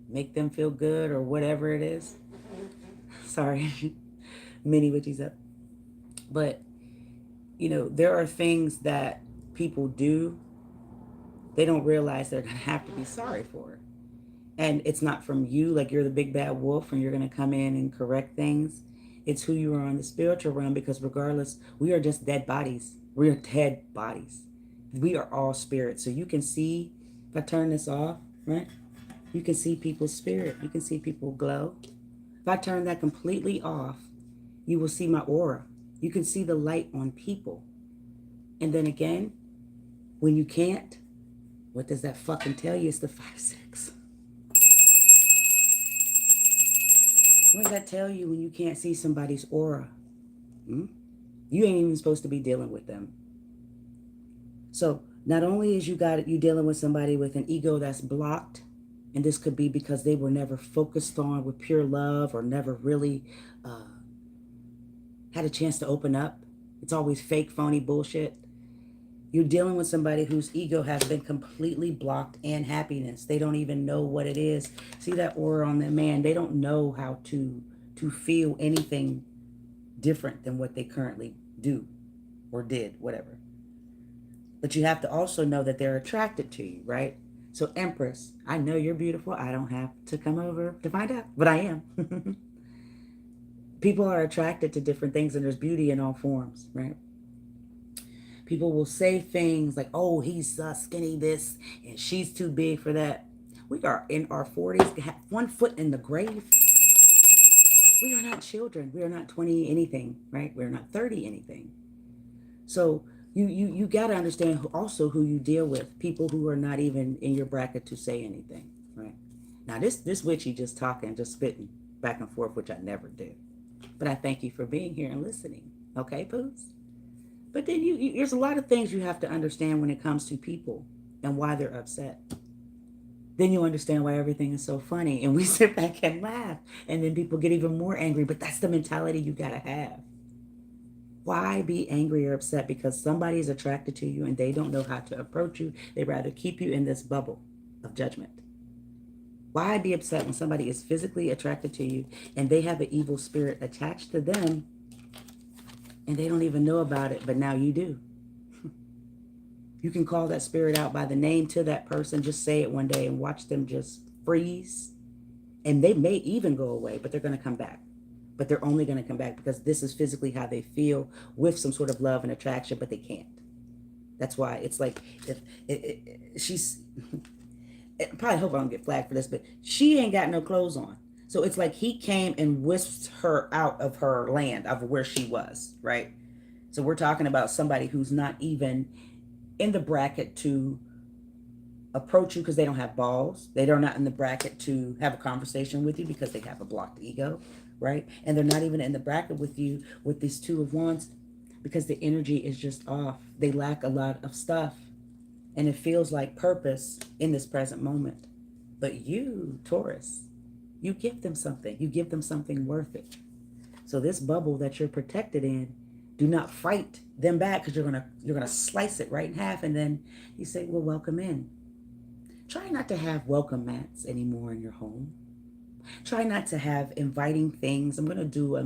Speaker 1: make them feel good or whatever it is. Sorry, mini witches up. But, there are things that people do, they don't realize they're going to have to be sorry for it. And it's not from you, like you're the big bad wolf and you're going to come in and correct things. It's who you are on the spiritual realm, because regardless, we are just dead bodies. We are dead bodies. We are all spirits. So you can see, if I turn this off, right? You can see people's spirit. You can see people glow. If I turn that completely off, you will see my aura. You can see the light on people. And then again, when you can't, what does that fucking tell you? It's the 5-6. What does that tell you when you can't see somebody's aura? You ain't even supposed to be dealing with them. So not only is you dealing with somebody with an ego that's blocked, and this could be because they were never focused on with pure love or never really had a chance to open up. It's always fake, phony bullshit. You're dealing with somebody whose ego has been completely blocked and happiness. They don't even know what it is. See that aura on that man? They don't know how to feel anything different than what they currently do or did, whatever. But you have to also know that they're attracted to you, right? So Empress, I know you're beautiful. I don't have to come over to find out, but I am. People are attracted to different things, and there's beauty in all forms, right? People will say things like, oh, he's skinny this, and she's too big for that. We are in our 40s, have one foot in the grave. We are not children. We are not 20 anything, right? We're not 30 anything. So you got to understand also who you deal with. People who are not even in your bracket to say anything, right? Now, this witchy just talking, just spitting back and forth, which I never do. But I thank you for being here and listening. Okay, Poos? But then there's a lot of things you have to understand when it comes to people and why they're upset. Then you understand why everything is so funny. And we sit back and laugh. And then people get even more angry. But that's the mentality you got to have. Why be angry or upset? Because somebody is attracted to you and they don't know how to approach you. They'd rather keep you in this bubble of judgment. Why be upset when somebody is physically attracted to you and they have an evil spirit attached to them and they don't even know about it, but now you do? You can call that spirit out by the name to that person. Just say it one day and watch them just freeze. And they may even go away, but they're going to come back. But they're only going to come back because this is physically how they feel with some sort of love and attraction, but they can't. That's why it's like, she's, I probably hope I don't get flagged for this, but she ain't got no clothes on. So it's like he came and whisked her out of her land, of where she was, right? So we're talking about somebody who's not even in the bracket to approach you because they don't have balls. They are not in the bracket to have a conversation with you because they have a blocked ego, right? And they're not even in the bracket with you with these Two of Wands because the energy is just off. They lack a lot of stuff. And it feels like purpose in this present moment. But you, Taurus, you give them something. You give them something worth it. So this bubble that you're protected in, do not fight them back because you're gonna slice it right in half, and then you say, well, welcome in. Try not to have welcome mats anymore in your home. Try not to have inviting things. I'm gonna do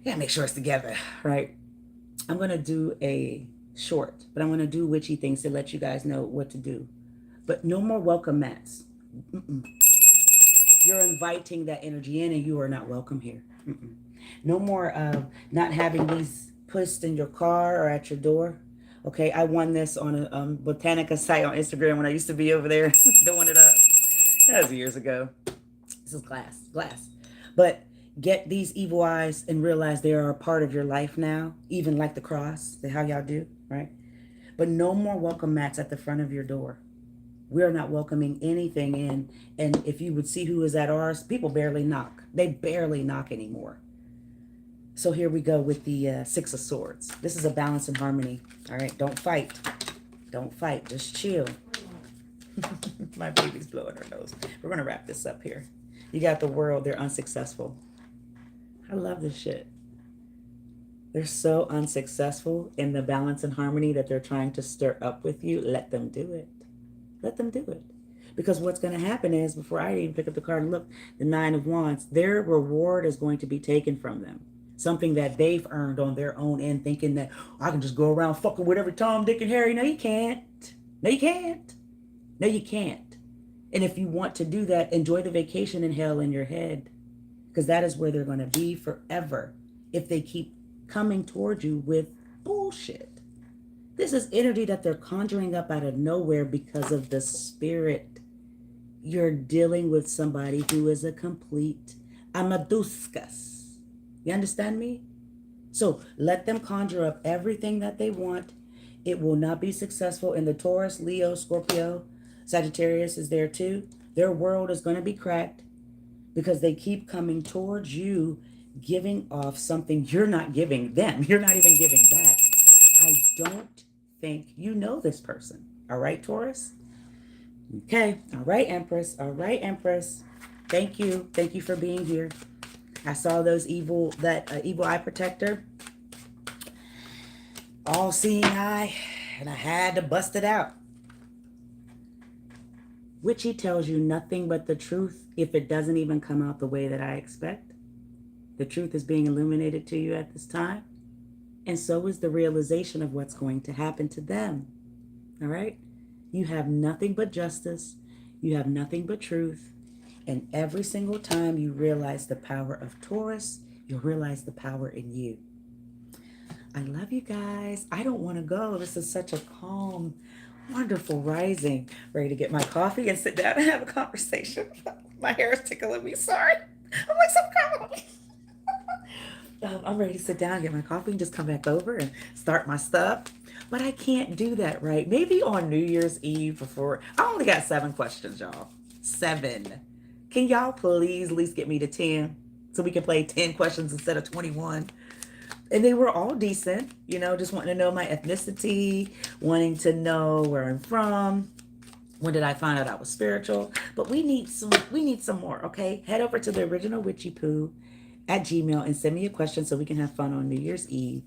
Speaker 1: yeah, make sure it's together, right? I'm gonna do a short, but I'm gonna do witchy things to let you guys know what to do. But no more welcome mats. You're inviting that energy in, and you are not welcome here. No more not having these pushed in your car or at your door. Okay, I won this on a Botanica site on Instagram when I used to be over there doing it up. That was years ago. This is glass. But get these evil eyes and realize they are a part of your life now, even like the cross, how y'all do, right? But no more welcome mats at the front of your door. We are not welcoming anything in. And if you would see who is at ours, people barely knock. They barely knock anymore. So here we go with the Six of Swords. This is a balance and harmony. All right, don't fight. Don't fight. Just chill. My baby's blowing her nose. We're going to wrap this up here. You got the World. They're unsuccessful. I love this shit. They're so unsuccessful in the balance and harmony that they're trying to stir up with you. Let them do it. Let them do it. Because what's going to happen is, before I even pick up the card and look, the Nine of Wands, their reward is going to be taken from them. Something that they've earned on their own end, thinking that I can just go around fucking with every Tom, Dick, and Harry. No, you can't. No, you can't. No, you can't. And if you want to do that, enjoy the vacation in hell in your head. Because that is where they're going to be forever if they keep coming toward you with bullshit. This is energy that they're conjuring up out of nowhere because of the spirit. You're dealing with somebody who is a complete amaduskas. You understand me? So let them conjure up everything that they want. It will not be successful. In the Taurus, Leo, Scorpio, Sagittarius is there too. Their world is going to be cracked because they keep coming towards you, giving off something you're not giving them. You're not even giving back. I don't think you know this person. All right, Taurus? Okay. All right, Empress. All right, Empress. Thank you. Thank you for being here. I saw those evil eye protector, all-seeing eye, and I had to bust it out. Witchy tells you nothing but the truth if it doesn't even come out the way that I expect. The truth is being illuminated to you at this time, and so is the realization of what's going to happen to them. All right? You have nothing but justice. You have nothing but truth. And every single time you realize the power of Taurus, you'll realize the power in you. I love you guys. I don't want to go. This is such a calm, wonderful rising. Ready to get my coffee and sit down and have a conversation. My hair is tickling me. Sorry. I'm like, stop crying. I'm ready to sit down, get my coffee, and just come back over and start my stuff. But I can't do that, right? Maybe on New Year's Eve before. I only got 7 questions, y'all. 7. Can y'all please at least get me to 10 so we can play 10 questions instead of 21? And they were all decent, just wanting to know my ethnicity, wanting to know where I'm from. When did I find out I was spiritual? But we need some more, okay? Head over to the original Witchy Poo at Gmail and send me a question so we can have fun on New Year's Eve.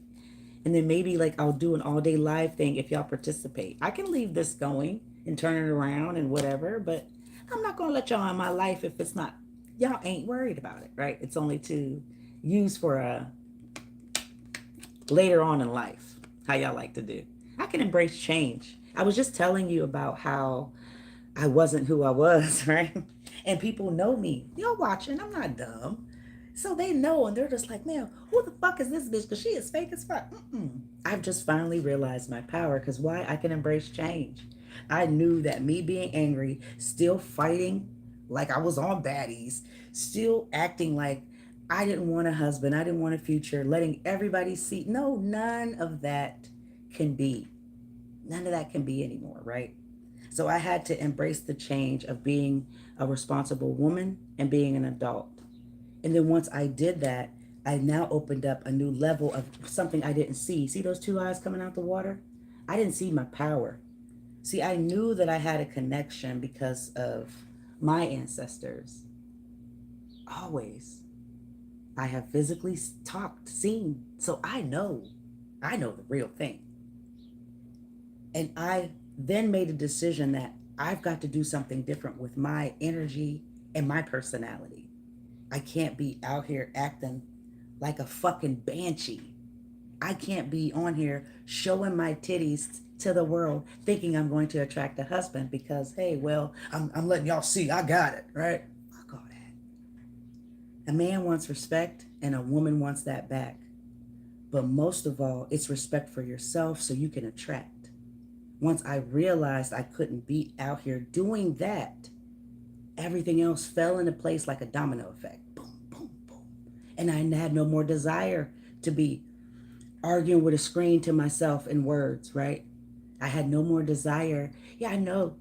Speaker 1: And then maybe I'll do an all-day live thing if y'all participate. I can leave this going and turn it around and whatever, but I'm not going to let y'all in my life if it's not, y'all ain't worried about it, right? It's only to use for a later on in life, how y'all like to do. I can embrace change. I was just telling you about how I wasn't who I was, right? And people know me. Y'all watching, I'm not dumb. So they know, and they're just like, man, who the fuck is this bitch? Because she is fake as fuck. I've just finally realized my power, because why? I can embrace change. I knew that me being angry, still fighting like I was on baddies, still acting like I didn't want a husband, I didn't want a future, letting everybody see. No, none of that can be. None of that can be anymore, right? So I had to embrace the change of being a responsible woman and being an adult. And then once I did that, I now opened up a new level of something I didn't see. See those 2 eyes coming out the water? I didn't see my power. See, I knew that I had a connection because of my ancestors. Always. I have physically talked, seen, so I know the real thing. And I then made a decision that I've got to do something different with my energy and my personality. I can't be out here acting like a fucking banshee. I can't be on here showing my titties to the world thinking I'm going to attract a husband because, hey, well, I'm letting y'all see I got it, right? Fuck all that. A man wants respect and a woman wants that back. But most of all, it's respect for yourself so you can attract. Once I realized I couldn't be out here doing that, everything else fell into place like a domino effect. Boom, boom, boom. And I had no more desire to be arguing with a screen to myself in words, right? I had no more desire. Yeah, I know.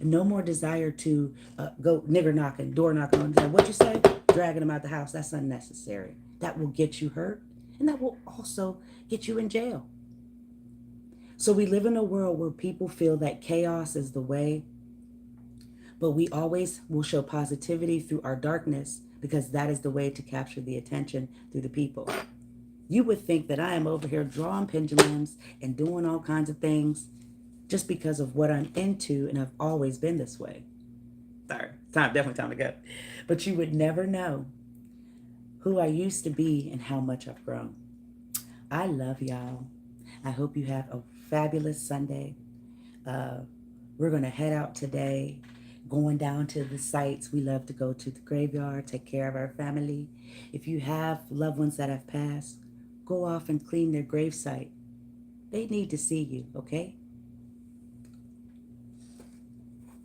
Speaker 1: No more desire to go nigger knocking, door knocking on the door. What you say? Dragging them out the house. That's unnecessary. That will get you hurt. And that will also get you in jail. So we live in a world where people feel that chaos is the way, but we always will show positivity through our darkness because that is the way to capture the attention through the people. You would think that I am over here drawing pendulums and doing all kinds of things just because of what I'm into, and I've always been this way. Sorry, definitely time to go. But you would never know who I used to be and how much I've grown. I love y'all. I hope you have a fabulous Sunday. Uh, we're going to head out today, going down to the sites. We love to go to the graveyard, take care of our family. If you have loved ones that have passed, go off and clean their gravesite. They need to see you, okay?